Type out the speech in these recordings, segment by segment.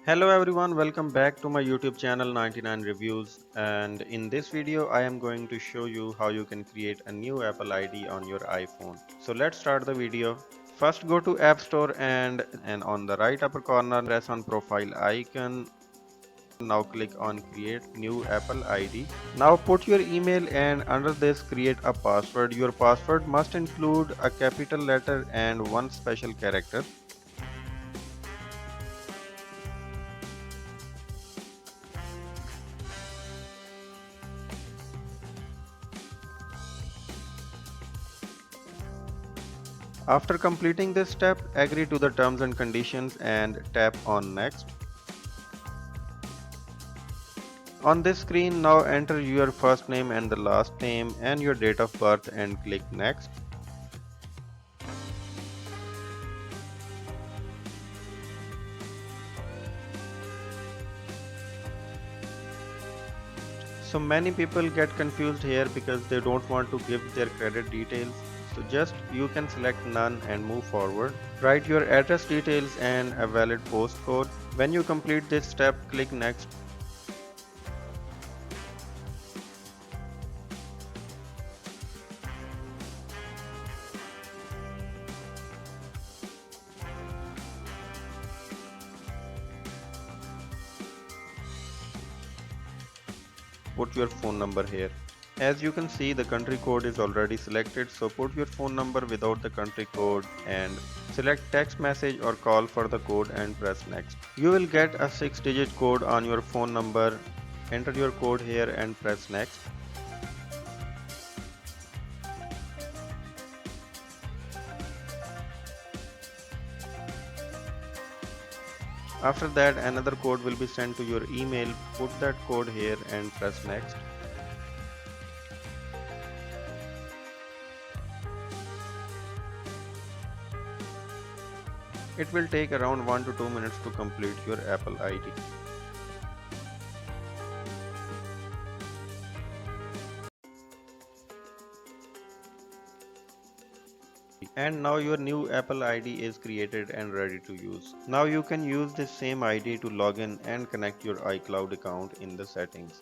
Hello everyone, welcome back to my YouTube channel 99 Reviews, and in this video I am going to show you how you can create a new Apple ID on your iPhone. So let's start the video. First go to App Store and on the right upper corner press on profile icon. Now click on create new Apple ID. Now put your email and under this create a password. Your password must include a capital letter and one special character. After completing this step, agree to the terms and conditions and tap on next. On this screen, now enter your first name and the last name and your date of birth and click next. So many people get confused here because they don't want to give their credit details. So just you can select none and move forward. Write your address details and a valid postcode. When you complete this step, click next. Put your phone number here. As you can see, the country code is already selected, so put your phone number without the country code and select text message or call for the code and press next. You will get a 6-digit code on your phone number. Enter your code here and press next. After that, another code will be sent to your email. Put that code here and press next. It will take around 1 to 2 minutes to complete your Apple ID. And now your new Apple ID is created and ready to use. Now you can use this same ID to log in and connect your iCloud account in the settings.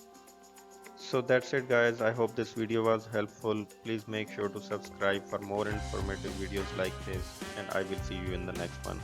So that's it guys, I hope this video was helpful. Please make sure to subscribe for more informative videos like this, and I will see you in the next one.